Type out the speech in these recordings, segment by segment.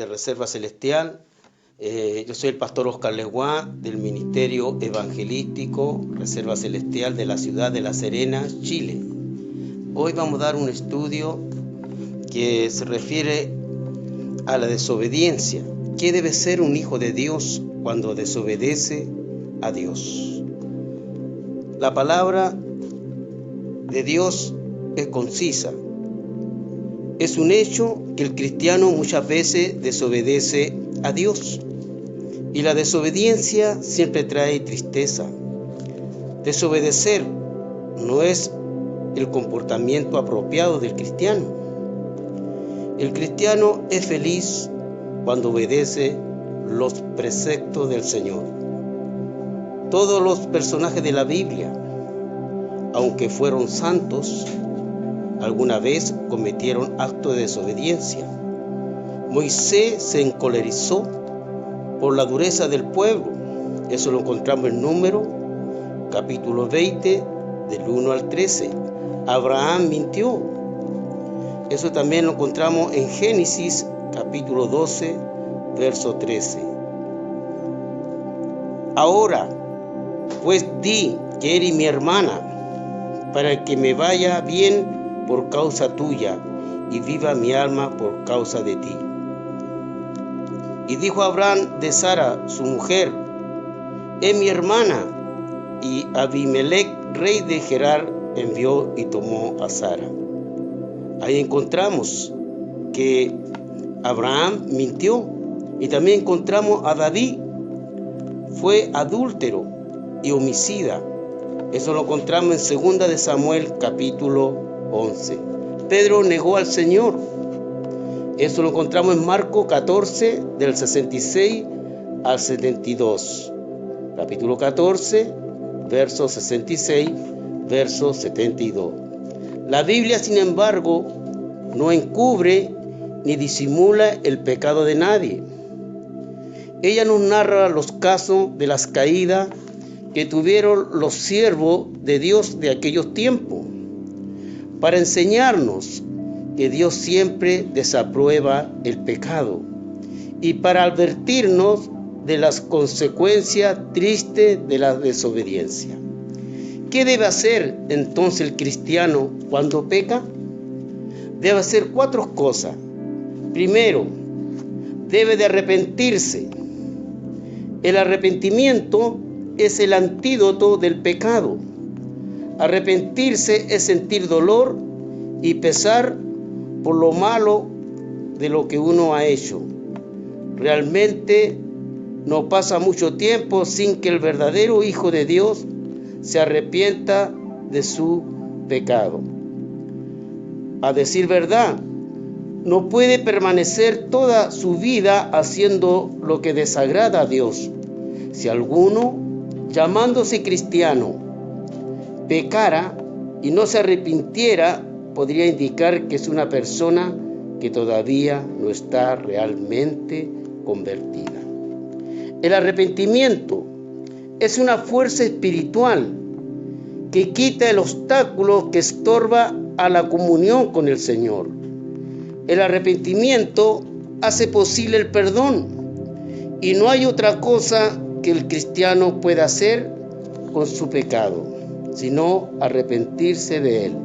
de Reserva Celestial. Yo soy el pastor Oscar Leguá del Ministerio Evangelístico Reserva Celestial de la ciudad de La Serena, Chile. Hoy vamos a dar un estudio que se refiere a la desobediencia. ¿Qué debe ser un hijo de Dios cuando desobedece a Dios? La palabra de Dios es concisa. Es un hecho que el cristiano muchas veces desobedece a Dios. Y la desobediencia siempre trae tristeza. Desobedecer no es el comportamiento apropiado del cristiano. El cristiano es feliz cuando obedece los preceptos del Señor. Todos los personajes de la Biblia, aunque fueron santos, alguna vez cometieron actos de desobediencia. Moisés se encolerizó por la dureza del pueblo. Eso lo encontramos en Números, capítulo 20, del 1 al 13. Abraham mintió. Eso también lo encontramos en Génesis, capítulo 12, verso 13. Ahora, pues di que eres mi hermana, para que me vaya bien por causa tuya, y viva mi alma por causa de ti. Y dijo Abraham de Sara, su mujer, es mi hermana. Y Abimelech, rey de Gerar, envió y tomó a Sara. Ahí encontramos que Abraham mintió. Y también encontramos a David, fue adúltero y homicida. Eso lo encontramos en 2 de Samuel, capítulo 11. Pedro negó al Señor. Eso lo encontramos en Marcos 14, del 66 al 72. Capítulo 14, verso 66, verso 72. La Biblia, sin embargo, no encubre ni disimula el pecado de nadie. Ella nos narra los casos de las caídas que tuvieron los siervos de Dios de aquellos tiempos, para enseñarnos que Dios siempre desaprueba el pecado y para advertirnos de las consecuencias tristes de la desobediencia. ¿Qué debe hacer entonces el cristiano cuando peca? Debe hacer 4 cosas. Primero, debe de arrepentirse. El arrepentimiento es el antídoto del pecado. Arrepentirse es sentir dolor y pesar por lo malo de lo que uno ha hecho. Realmente no pasa mucho tiempo sin que el verdadero Hijo de Dios se arrepienta de su pecado. A decir verdad, no puede permanecer toda su vida haciendo lo que desagrada a Dios. Si alguno, llamándose cristiano, pecara y no se arrepintiera, podría indicar que es una persona que todavía no está realmente convertida. El arrepentimiento es una fuerza espiritual que quita el obstáculo que estorba a la comunión con el Señor. El arrepentimiento hace posible el perdón y no hay otra cosa que el cristiano pueda hacer con su pecado, sino arrepentirse de él.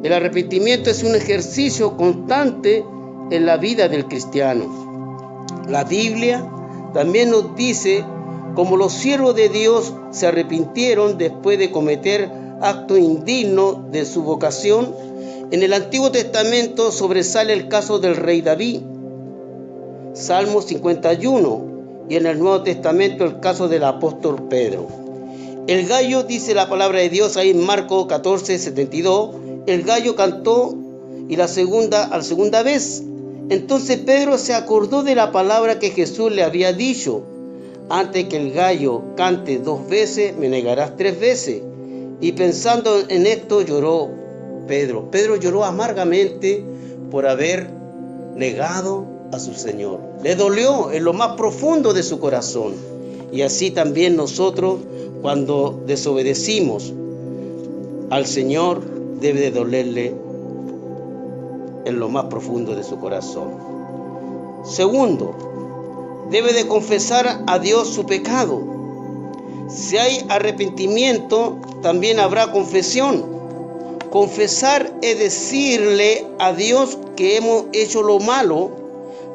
El arrepentimiento es un ejercicio constante en la vida del cristiano. La Biblia también nos dice cómo los siervos de Dios se arrepintieron después de cometer actos indignos de su vocación. En el Antiguo Testamento sobresale el caso del rey David, Salmo 51, y en el Nuevo Testamento el caso del apóstol Pedro. El gallo, dice la palabra de Dios ahí en Marcos 14, 72, el gallo cantó y la segunda vez. Entonces Pedro se acordó de la palabra que Jesús le había dicho: antes que el gallo cante 2 veces, me negarás 3 veces. Y pensando en esto lloró Pedro. Pedro lloró amargamente por haber negado a su Señor. Le dolió en lo más profundo de su corazón. Y así también nosotros, cuando desobedecimos al Señor, debe de dolerle en lo más profundo de su corazón. Segundo, debe de confesar a Dios su pecado. Si hay arrepentimiento, también habrá confesión. Confesar es decirle a Dios que hemos hecho lo malo,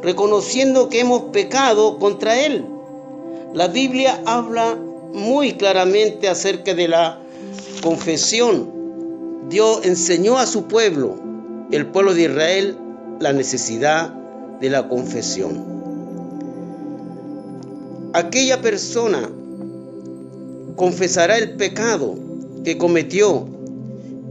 reconociendo que hemos pecado contra Él. La Biblia habla muy claramente acerca de la confesión. Dios enseñó a su pueblo, el pueblo de Israel, la necesidad de la confesión. Aquella persona confesará el pecado que cometió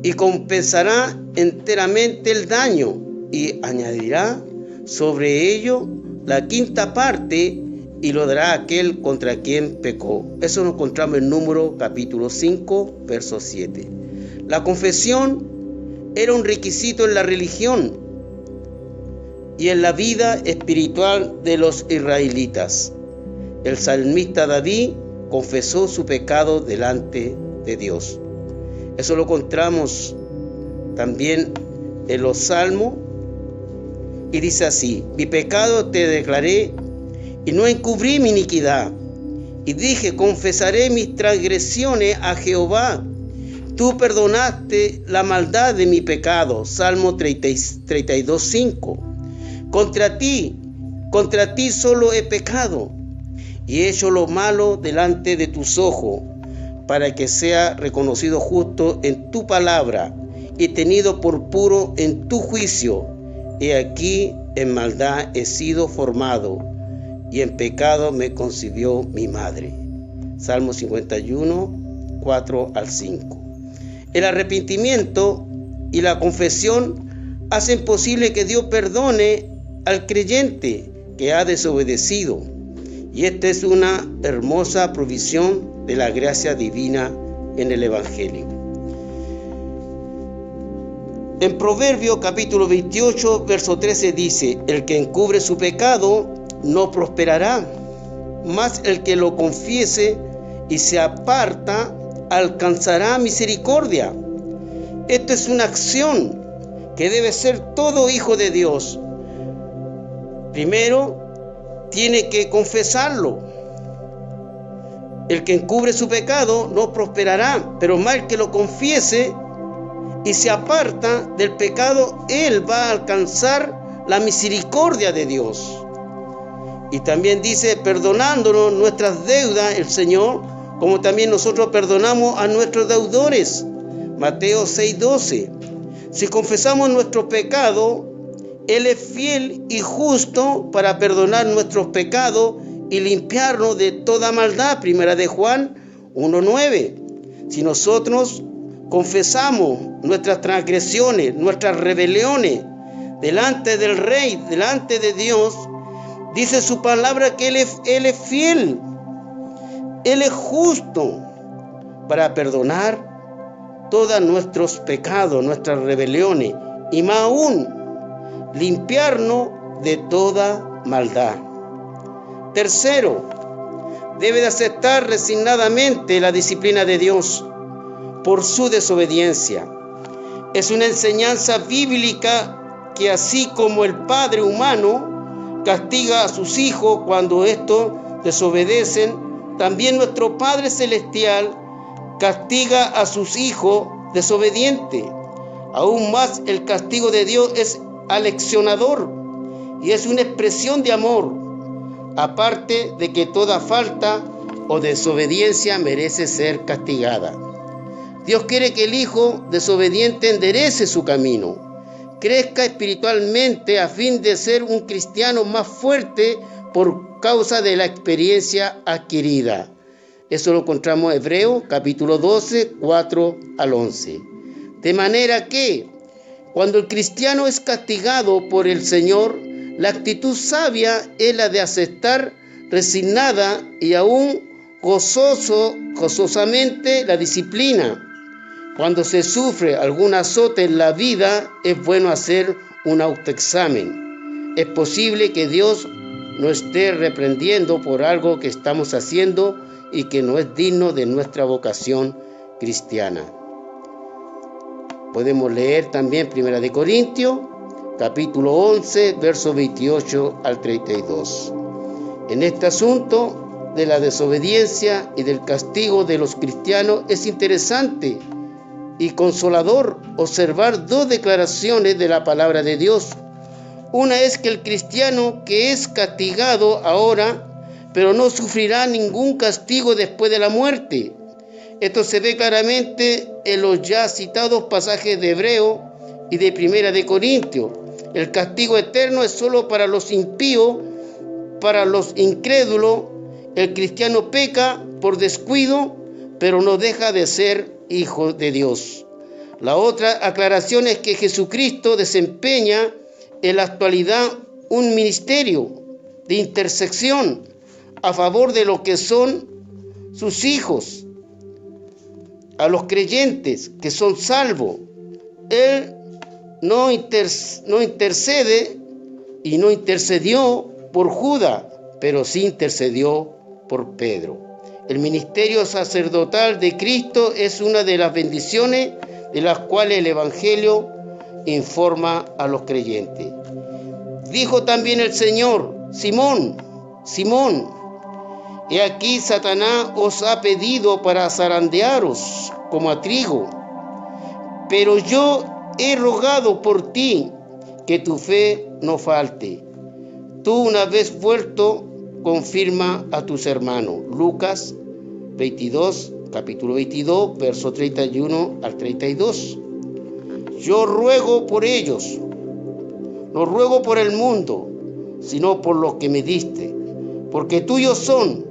y compensará enteramente el daño y añadirá sobre ello la quinta parte y lo dará a aquel contra quien pecó. Eso lo encontramos en Números capítulo 5, verso 7. La confesión era un requisito en la religión y en la vida espiritual de los israelitas. El salmista David confesó su pecado delante de Dios. Eso lo encontramos también en los Salmos y dice así: mi pecado te declaré y no encubrí mi iniquidad. Y dije, confesaré mis transgresiones a Jehová. Tú perdonaste la maldad de mi pecado. Salmo 32:5. Contra ti solo he pecado y he hecho lo malo delante de tus ojos, para que sea reconocido justo en tu palabra y tenido por puro en tu juicio. He aquí, en maldad he sido formado, y en pecado me concibió mi madre. Salmo 51, 4 al 5. El arrepentimiento y la confesión hacen posible que Dios perdone al creyente que ha desobedecido. Y esta es una hermosa provisión de la gracia divina en el Evangelio. En Proverbios capítulo 28, verso 13 dice: el que encubre su pecado no prosperará, mas el que lo confiese y se aparta alcanzará misericordia. Esto es una acción que debe ser todo hijo de Dios. Primero, tiene que confesarlo. El que encubre su pecado no prosperará, pero más el que lo confiese y se aparta del pecado, él va a alcanzar la misericordia de Dios. Y también dice, perdonándonos nuestras deudas el Señor, como también nosotros perdonamos a nuestros deudores. Mateo 6:12. Si confesamos nuestro pecado, Él es fiel y justo para perdonar nuestros pecados y limpiarnos de toda maldad. Primera de Juan 1:9. Si nosotros confesamos nuestras transgresiones, nuestras rebeliones delante del Rey, delante de Dios, dice su palabra que Él es fiel, Él es justo para perdonar todos nuestros pecados, nuestras rebeliones, y más aún, limpiarnos de toda maldad. Tercero, debe de aceptar resignadamente la disciplina de Dios por su desobediencia. Es una enseñanza bíblica que así como el Padre humano castiga a sus hijos cuando estos desobedecen, también nuestro Padre Celestial castiga a sus hijos desobedientes. Aún más, el castigo de Dios es aleccionador y es una expresión de amor, aparte de que toda falta o desobediencia merece ser castigada. Dios quiere que el hijo desobediente enderece su camino, crezca espiritualmente a fin de ser un cristiano más fuerte por causa de la experiencia adquirida. Eso lo encontramos en Hebreos capítulo 12, 4 al 11. De manera que, cuando el cristiano es castigado por el Señor, la actitud sabia es la de aceptar resignada y aún gozosamente la disciplina. Cuando se sufre algún azote en la vida, es bueno hacer un autoexamen. Es posible que Dios nos esté reprendiendo por algo que estamos haciendo y que no es digno de nuestra vocación cristiana. Podemos leer también 1 Corintios, capítulo 11, versos 28 al 32. En este asunto de la desobediencia y del castigo de los cristianos es interesante y consolador observar dos declaraciones de la palabra de Dios. Una es que el cristiano que es castigado ahora, pero no sufrirá ningún castigo después de la muerte. Esto se ve claramente en los ya citados pasajes de Hebreo y de Primera de Corintios. El castigo eterno es solo para los impíos, para los incrédulos. El cristiano peca por descuido, pero no deja de ser hijo de Dios. La otra aclaración es que Jesucristo desempeña en la actualidad un ministerio de intersección a favor de lo que son sus hijos, a los creyentes que son salvos. Él no intercede y no intercedió por Judas, pero sí intercedió por Pedro. El ministerio sacerdotal de Cristo es una de las bendiciones de las cuales el Evangelio informa a los creyentes. Dijo también el Señor: Simón, Simón, he aquí Satanás os ha pedido para zarandearos como a trigo, pero yo he rogado por ti que tu fe no falte. Tú, una vez vuelto, confirma a tus hermanos. Lucas 22, capítulo 22, verso 31 al 32. Yo ruego por ellos, no ruego por el mundo, sino por los que me diste, porque tuyos son,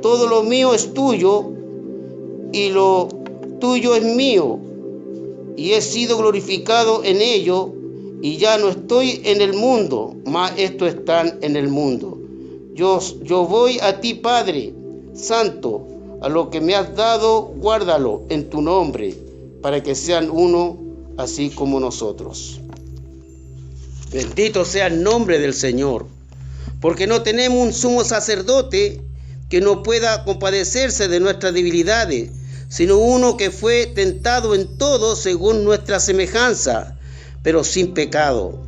todo lo mío es tuyo, y lo tuyo es mío, y he sido glorificado en ello, y ya no estoy en el mundo, mas estos están en el mundo. Yo voy a ti, Padre Santo, a lo que me has dado, guárdalo en tu nombre, para que sean uno, así como nosotros. Bendito sea el nombre del Señor, porque no tenemos un sumo sacerdote que no pueda compadecerse de nuestras debilidades, sino uno que fue tentado en todo según nuestra semejanza, pero sin pecado.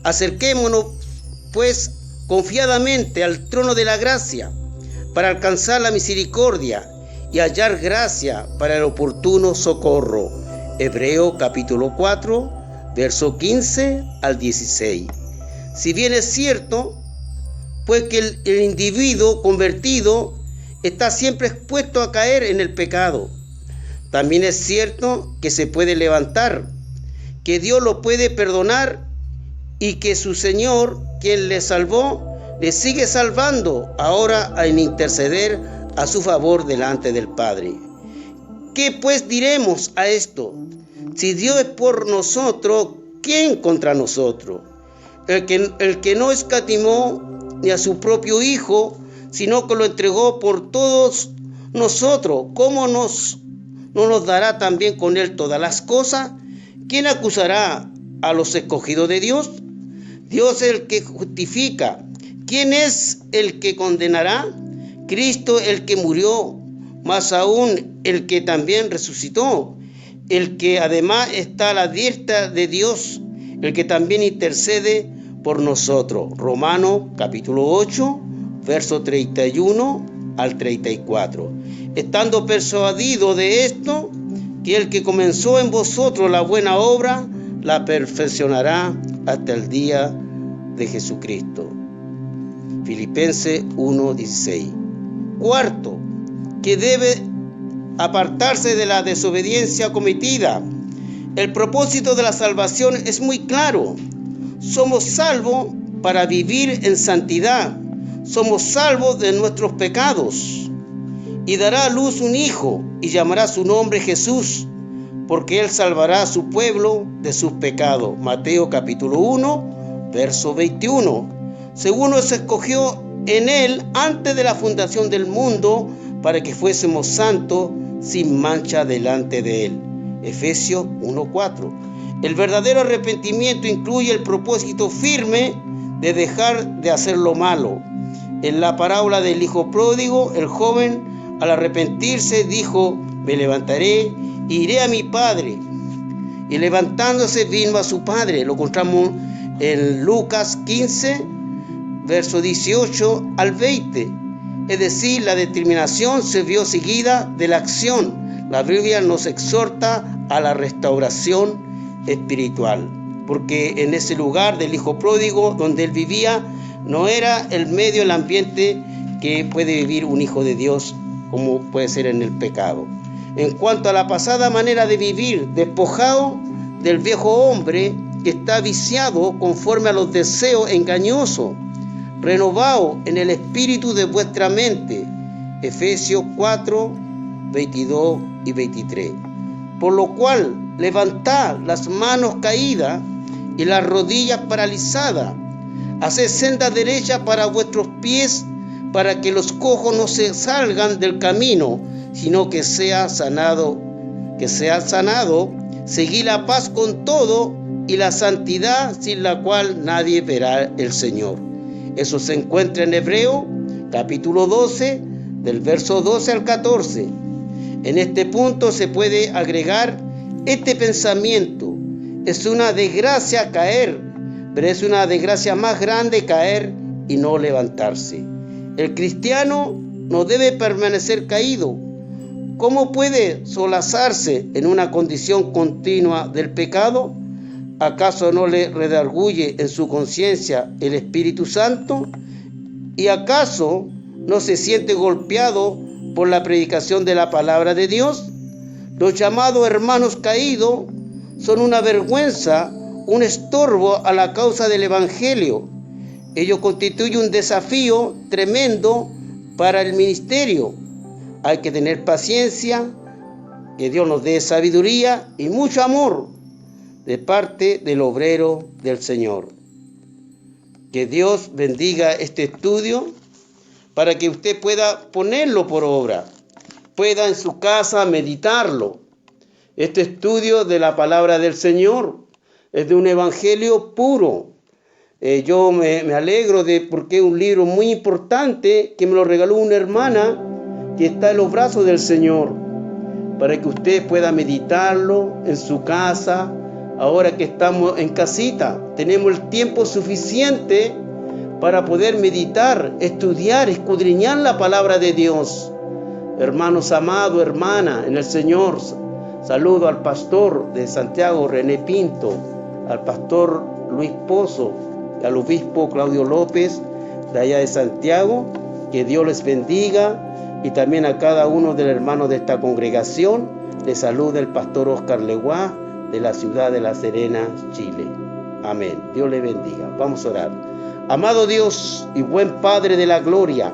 Acerquémonos, pues, confiadamente al trono de la gracia, para alcanzar la misericordia y hallar gracia para el oportuno socorro. Hebreo capítulo 4, verso 15 al 16. Si bien es cierto, pues que el individuo convertido está siempre expuesto a caer en el pecado, también es cierto que se puede levantar, que Dios lo puede perdonar y que su Señor, quien le salvó, le sigue salvando ahora en interceder a su favor delante del Padre. ¿Qué pues diremos a esto? Si Dios es por nosotros, ¿quién contra nosotros? El que no escatimó ni a su propio Hijo, sino que lo entregó por todos nosotros, ¿cómo no nos dará también con Él todas las cosas? ¿Quién acusará a los escogidos de Dios? Dios es el que justifica. ¿Quién es el que condenará? Cristo, el que murió, más aún el que también resucitó, el que además está a la diestra de Dios, el que también intercede por nosotros. Romanos capítulo 8, verso 31 al 34. Estando persuadido de esto, que el que comenzó en vosotros la buena obra, la perfeccionará hasta el día de Jesucristo. Filipenses 1:16. Cuarto, que debe apartarse de la desobediencia cometida. El propósito de la salvación es muy claro. Somos salvos para vivir en santidad. Somos salvos de nuestros pecados. Y dará a luz un hijo y llamará su nombre Jesús, porque él salvará a su pueblo de sus pecados. Mateo capítulo 1, verso 21. Según nos escogió en él antes de la fundación del mundo, para que fuésemos santos sin mancha delante de él. Efesios 1:4. El verdadero arrepentimiento incluye el propósito firme de dejar de hacer lo malo. En la parábola del hijo pródigo, el joven, al arrepentirse, dijo: me levantaré, iré a mi padre. Y levantándose vino a su padre. Lo encontramos en Lucas 15, verso 18 al 20. Es decir, la determinación se vio seguida de la acción. La Biblia nos exhorta a la restauración espiritual, porque en ese lugar del hijo pródigo donde él vivía no era el medio, el ambiente que puede vivir un hijo de Dios, como puede ser en el pecado. En cuanto a la pasada manera de vivir, despojado del viejo hombre que está viciado conforme a los deseos engañosos, renovado en el espíritu de vuestra mente. Efesios 4, 22 y 23. Por lo cual, levantad las manos caídas y las rodillas paralizadas. Haced senda derecha para vuestros pies, para que los cojos no se salgan del camino, sino que sean sanados. Seguid la paz con todo y la santidad, sin la cual nadie verá el Señor. Eso se encuentra en Hebreo, capítulo 12, del verso 12 al 14. En este punto se puede agregar este pensamiento. Es una desgracia caer, pero es una desgracia más grande caer y no levantarse. El cristiano no debe permanecer caído. ¿Cómo puede solazarse en una condición continua del pecado? ¿Acaso no le redarguye en su conciencia el Espíritu Santo? ¿Y acaso no se siente golpeado por la predicación de la palabra de Dios? Los llamados hermanos caídos son una vergüenza, un estorbo a la causa del Evangelio. Ello constituye un desafío tremendo para el ministerio. Hay que tener paciencia, que Dios nos dé sabiduría y mucho amor de parte del obrero del Señor. Que Dios bendiga este estudio para que usted pueda ponerlo por obra, pueda en su casa meditarlo. Este estudio de la palabra del Señor es de un evangelio puro. Yo me alegro porque es un libro muy importante que me lo regaló una hermana que está en los brazos del Señor, para que usted pueda meditarlo en su casa. Ahora que estamos en casita, tenemos el tiempo suficiente para poder meditar, estudiar, escudriñar la palabra de Dios. Hermanos amados, hermanas en el Señor, saludo al pastor de Santiago, René Pinto, al pastor Luis Pozo, al obispo Claudio López, de allá de Santiago. Que Dios les bendiga, y también a cada uno de los hermanos de esta congregación. Les saluda el pastor Oscar Leguá, de la ciudad de La Serena, Chile. Amén. Dios le bendiga. Vamos a orar. Amado Dios y buen Padre de la gloria,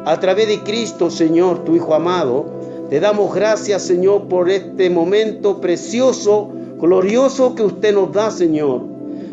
a través de Cristo, Señor, tu Hijo amado, te damos gracias, Señor, por este momento precioso, glorioso que usted nos da, Señor,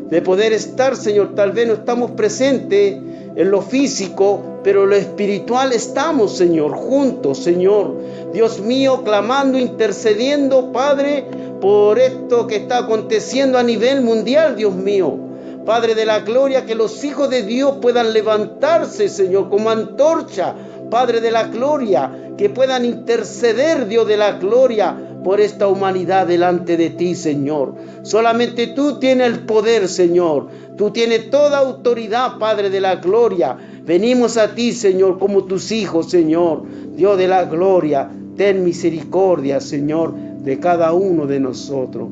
de poder estar, Señor. Tal vez no estamos presentes en lo físico, pero en lo espiritual estamos, Señor, juntos, Señor. Dios mío, clamando, intercediendo, Padre, por esto que está aconteciendo a nivel mundial, Dios mío. Padre de la gloria, que los hijos de Dios puedan levantarse, Señor, como antorcha, Padre de la gloria, que puedan interceder, Dios de la gloria, por esta humanidad delante de ti, Señor. Solamente tú tienes el poder, Señor. Tú tienes toda autoridad, Padre de la gloria. Venimos a ti, Señor, como tus hijos, Señor. Dios de la gloria, ten misericordia, Señor, de cada uno de nosotros.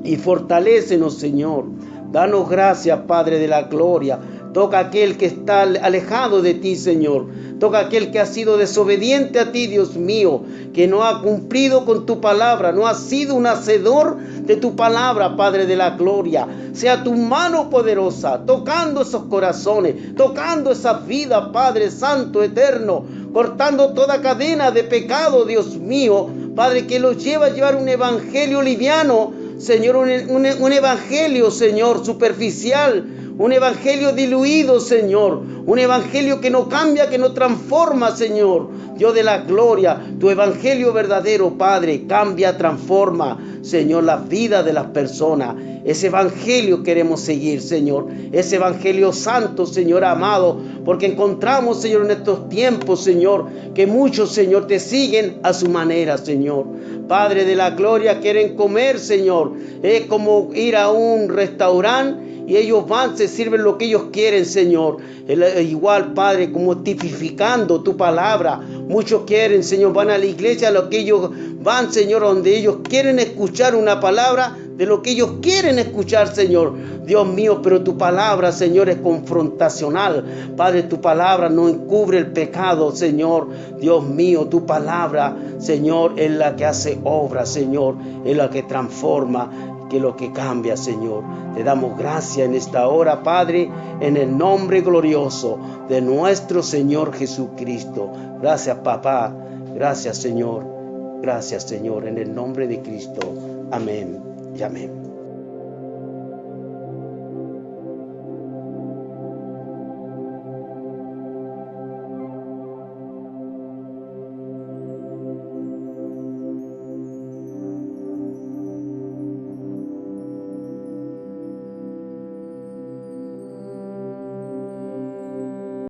Y fortalécenos, Señor. Danos gracias, Padre de la gloria. Toca a aquel que está alejado de ti, Señor. Toca a aquel que ha sido desobediente a ti, Dios mío, que no ha cumplido con tu palabra, no ha sido un hacedor de tu palabra, Padre de la gloria. Sea tu mano poderosa, tocando esos corazones, tocando esas vidas, Padre Santo, eterno, cortando toda cadena de pecado, Dios mío, Padre, que los lleva a llevar un evangelio liviano, Señor, un evangelio, Señor, superficial, un evangelio diluido, Señor, un evangelio que no cambia, que no transforma, Señor. Dios de la gloria, tu evangelio verdadero, Padre, cambia, transforma, Señor, la vida de las personas. Ese evangelio queremos seguir, Señor, ese evangelio santo, Señor amado, porque encontramos, Señor, en estos tiempos, Señor, que muchos, Señor, te siguen a su manera, Señor. Padre de la gloria, quieren comer, Señor, es como ir a un restaurante y ellos van, se sirven lo que ellos quieren, Señor. Igual, Padre, como tipificando tu palabra. Muchos quieren, Señor, van a la iglesia, lo que ellos van, Señor, donde ellos quieren escuchar una palabra de lo que ellos quieren escuchar, Señor. Dios mío, pero tu palabra, Señor, es confrontacional. Padre, tu palabra no encubre el pecado, Señor. Dios mío, tu palabra, Señor, es la que hace obra, Señor, es la que transforma, que es lo que cambia, Señor. Te damos gracias en esta hora, Padre, en el nombre glorioso de nuestro Señor Jesucristo. Gracias, papá. Gracias, Señor. Gracias, Señor, en el nombre de Cristo. Amén y amén.